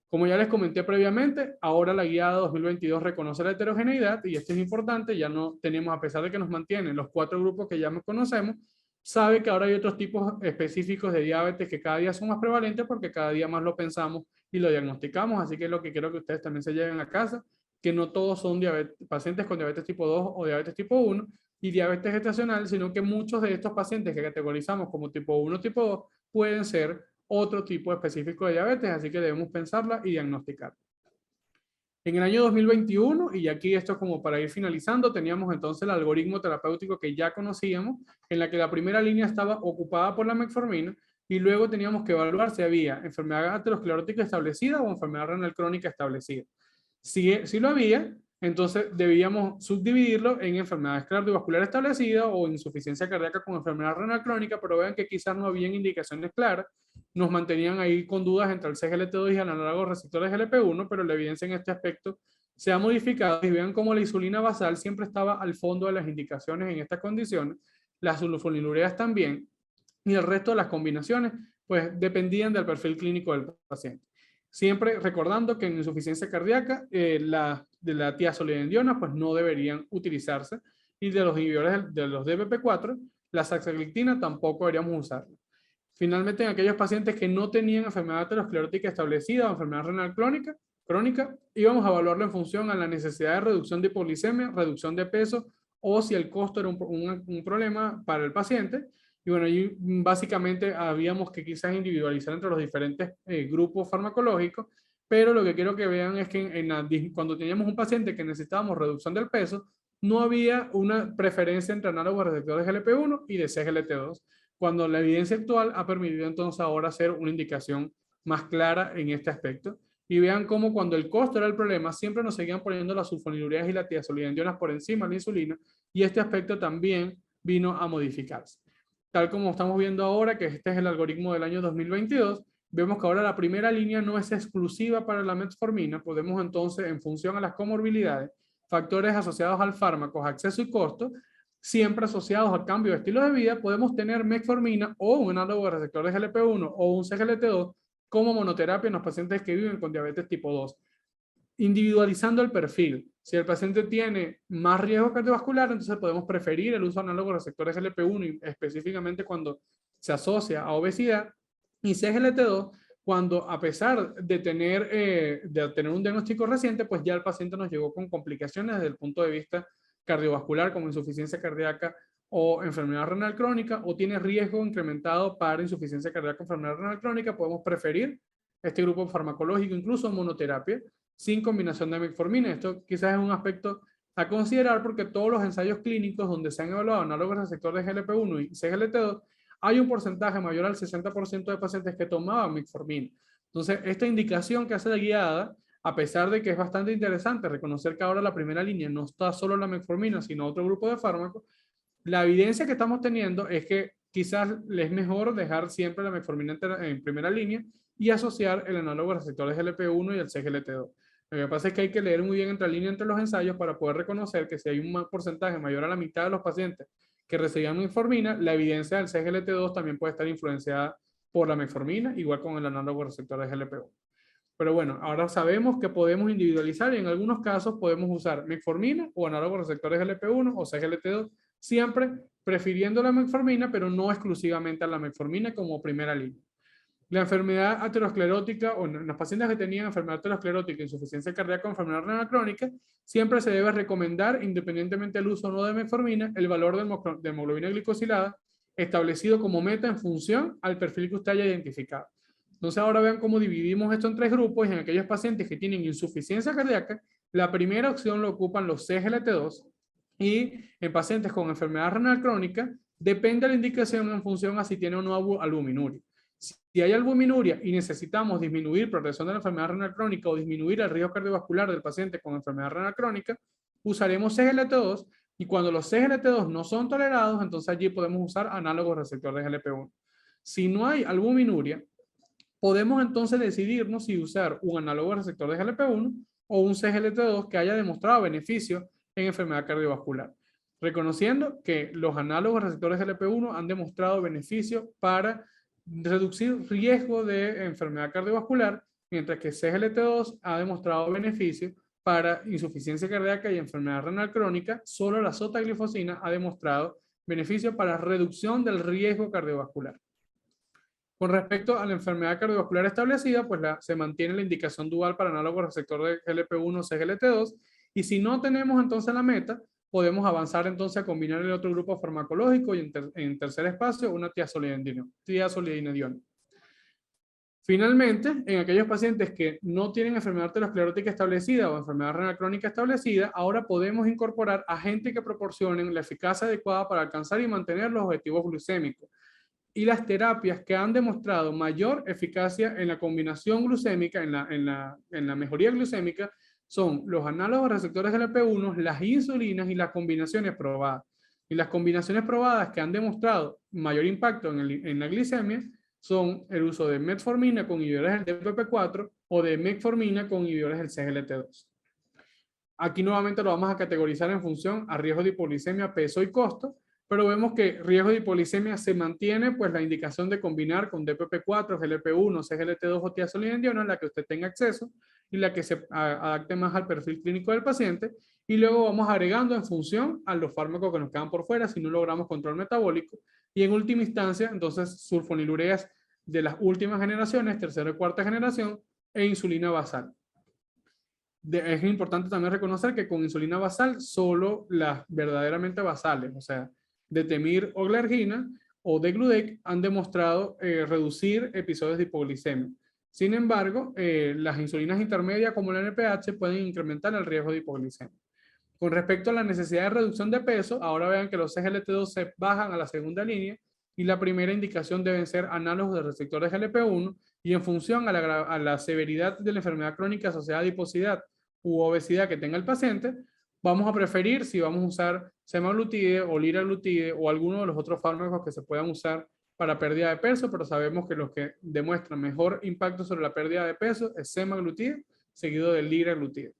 Como ya les comenté previamente, ahora la guía 2022 reconoce la heterogeneidad y esto es importante, ya no tenemos, a pesar de que nos mantienen los 4 grupos que ya conocemos, sabe que ahora hay otros tipos específicos de diabetes que cada día son más prevalentes porque cada día más lo pensamos y lo diagnosticamos, así que es lo que quiero que ustedes también se lleven a casa, que no todos son pacientes con diabetes tipo 2 o diabetes tipo 1 y diabetes gestacional, sino que muchos de estos pacientes que categorizamos como tipo 1 o tipo 2 pueden ser otro tipo específico de diabetes, así que debemos pensarla y diagnosticarla. En el año 2021, y aquí esto es como para ir finalizando, teníamos entonces el algoritmo terapéutico que ya conocíamos, en la que la primera línea estaba ocupada por la metformina, y luego teníamos que evaluar si había enfermedad aterosclerótica establecida o enfermedad renal crónica establecida. Si lo había, entonces debíamos subdividirlo en enfermedades cardiovasculares establecidas o insuficiencia cardíaca con enfermedad renal crónica, pero vean que quizás no habían indicaciones claras, nos mantenían ahí con dudas entre el CGLT2 y el análogo receptores GLP-1, pero la evidencia en este aspecto se ha modificado y vean cómo la insulina basal siempre estaba al fondo de las indicaciones en estas condiciones, las sulfonilureas también, y el resto de las combinaciones pues dependían del perfil clínico del paciente. Siempre recordando que en insuficiencia cardíaca de la tiazolidindiona pues no deberían utilizarse y de los inhibidores de los DPP4, la saxagliptina tampoco deberíamos usarla. Finalmente, en aquellos pacientes que no tenían enfermedad aterosclerótica establecida o enfermedad renal crónica, íbamos a evaluarlo en función a la necesidad de reducción de hipoglicemia, reducción de peso o si el costo era un problema para el paciente. Y bueno, y básicamente habíamos que quizás individualizar entre los diferentes grupos farmacológicos, pero lo que quiero que vean es que cuando teníamos un paciente que necesitábamos reducción del peso, no había una preferencia entre análogos receptores GLP-1 y de CGLT2, cuando la evidencia actual ha permitido entonces ahora hacer una indicación más clara en este aspecto. Y vean cómo cuando el costo era el problema, siempre nos seguían poniendo las sulfonilureas y las tiazolidindionas por encima de la insulina, y este aspecto también vino a modificarse. Tal como estamos viendo ahora, que este es el algoritmo del año 2022, vemos que ahora la primera línea no es exclusiva para la metformina, podemos entonces, en función a las comorbilidades, factores asociados al fármaco, acceso y costo, siempre asociados al cambio de estilo de vida, podemos tener metformina o un análogo de receptores GLP-1 o un CGLT2 como monoterapia en los pacientes que viven con diabetes tipo 2. Individualizando el perfil. Si el paciente tiene más riesgo cardiovascular, entonces podemos preferir el uso análogo de receptores GLP-1, específicamente cuando se asocia a obesidad, y CGLT2 cuando a pesar de tener un diagnóstico reciente, pues ya el paciente nos llegó con complicaciones desde el punto de vista cardiovascular como insuficiencia cardíaca o enfermedad renal crónica, o tiene riesgo incrementado para insuficiencia cardíaca o enfermedad renal crónica, podemos preferir este grupo farmacológico, incluso monoterapia, sin combinación de metformina. Esto quizás es un aspecto a considerar porque todos los ensayos clínicos donde se han evaluado análogos receptores GLP-1 y CGLT2, hay un porcentaje mayor al 60% de pacientes que tomaban metformina. Entonces, esta indicación que hace la guiada, a pesar de que es bastante interesante reconocer que ahora la primera línea no está solo la metformina, sino otro grupo de fármacos, la evidencia que estamos teniendo es que quizás es mejor dejar siempre la metformina en primera línea y asociar el análogo de receptores GLP-1 y el CGLT2. Lo que pasa es que hay que leer muy bien entre líneas entre los ensayos para poder reconocer que si hay un porcentaje mayor a la mitad de los pacientes que recibían metformina, la evidencia del CGLT2 también puede estar influenciada por la metformina, igual con el análogo de receptores GLP-1. Pero bueno, ahora sabemos que podemos individualizar y en algunos casos podemos usar metformina o análogo de receptores GLP-1 o CGLT2, siempre prefiriendo la metformina, pero no exclusivamente a la metformina como primera línea. La enfermedad aterosclerótica o en los pacientes que tenían enfermedad aterosclerótica, insuficiencia cardíaca o enfermedad renal crónica, siempre se debe recomendar, independientemente del uso o no de metformina, el valor de hemoglobina glicosilada establecido como meta en función al perfil que usted haya identificado. Entonces ahora vean cómo dividimos esto en 3 grupos y en aquellos pacientes que tienen insuficiencia cardíaca, la primera opción lo ocupan los CGLT2 y en pacientes con enfermedad renal crónica depende de la indicación en función a si tiene o no albuminuria. Si hay albuminuria y necesitamos disminuir progresión de la enfermedad renal crónica o disminuir el riesgo cardiovascular del paciente con enfermedad renal crónica, usaremos CGLT2 y cuando los CGLT2 no son tolerados, entonces allí podemos usar análogos receptores de GLP-1. Si no hay albuminuria, podemos entonces decidirnos si usar un análogo receptor de GLP-1 o un CGLT2 que haya demostrado beneficio en enfermedad cardiovascular, reconociendo que los análogos receptores de GLP-1 han demostrado beneficio para reducir riesgo de enfermedad cardiovascular, mientras que CGLT2 ha demostrado beneficio para insuficiencia cardíaca y enfermedad renal crónica. Solo la sotaglifosina ha demostrado beneficio para reducción del riesgo cardiovascular. Con respecto a la enfermedad cardiovascular establecida, pues se mantiene la indicación dual para análogo receptor de GLP-1 o CGLT2, y si no tenemos entonces la meta, podemos avanzar entonces a combinar el otro grupo farmacológico y en tercer espacio una tiazolidinediona. Finalmente, en aquellos pacientes que no tienen enfermedad arteriosclerótica establecida o enfermedad renal crónica establecida, ahora podemos incorporar agentes que proporcionen la eficacia adecuada para alcanzar y mantener los objetivos glucémicos. Y las terapias que han demostrado mayor eficacia en la combinación glucémica, en la mejoría glucémica, son los análogos receptores GLP-1, las insulinas y las combinaciones probadas. Y las combinaciones probadas que han demostrado mayor impacto en la glicemia son el uso de metformina con inhibidores del DPP-4 o de metformina con inhibidores del CGLT2. Aquí nuevamente lo vamos a categorizar en función a riesgo de hipoglicemia, peso y costo, pero vemos que riesgo de hipoglicemia se mantiene, pues la indicación de combinar con DPP-4, GLP-1, CGLT2 o tiazolidinediona, en la que usted tenga acceso y la que se adapte más al perfil clínico del paciente, y luego vamos agregando en función a los fármacos que nos quedan por fuera si no logramos control metabólico, y en última instancia, entonces, sulfonilureas de las últimas generaciones, tercera y cuarta generación, e insulina basal. Es importante también reconocer que con insulina basal, solo las verdaderamente basales, o sea, de Temir o Glargina o de Gludec, han demostrado reducir episodios de hipoglicemia. Sin embargo, las insulinas intermedias como la NPH pueden incrementar el riesgo de hipoglicemia. Con respecto a la necesidad de reducción de peso, ahora vean que los CGLT2 se bajan a la segunda línea y la primera indicación deben ser análogos de receptores GLP-1, y en función a la severidad de la enfermedad crónica asociada a adiposidad u obesidad que tenga el paciente, vamos a preferir si vamos a usar semaglutide o liraglutide o alguno de los otros fármacos que se puedan usar para pérdida de peso, pero sabemos que los que demuestran mejor impacto sobre la pérdida de peso es semaglutide, seguido de liraglutide.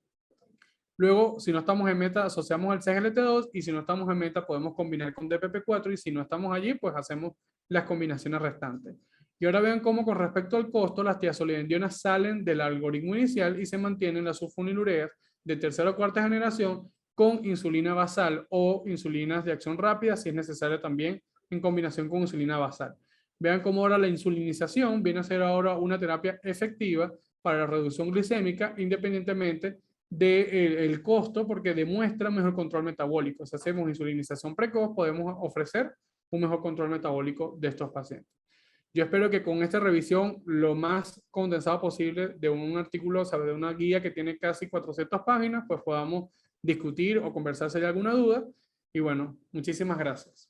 Luego, si no estamos en meta, asociamos al CGLT2, y si no estamos en meta, podemos combinar con DPP-4, y si no estamos allí, pues hacemos las combinaciones restantes. Y ahora vean cómo con respecto al costo, las tiazolidinedionas salen del algoritmo inicial y se mantienen las sulfonilureas de tercera o cuarta generación con insulina basal o insulinas de acción rápida, si es necesario también en combinación con insulina basal. Vean cómo ahora la insulinización viene a ser ahora una terapia efectiva para la reducción glicémica, independientemente del costo, porque demuestra mejor control metabólico. Si hacemos insulinización precoz, podemos ofrecer un mejor control metabólico de estos pacientes. Yo espero que con esta revisión lo más condensado posible de un artículo, o sea, de una guía que tiene casi 400 páginas, pues podamos discutir o conversar si hay alguna duda. Y bueno, muchísimas gracias.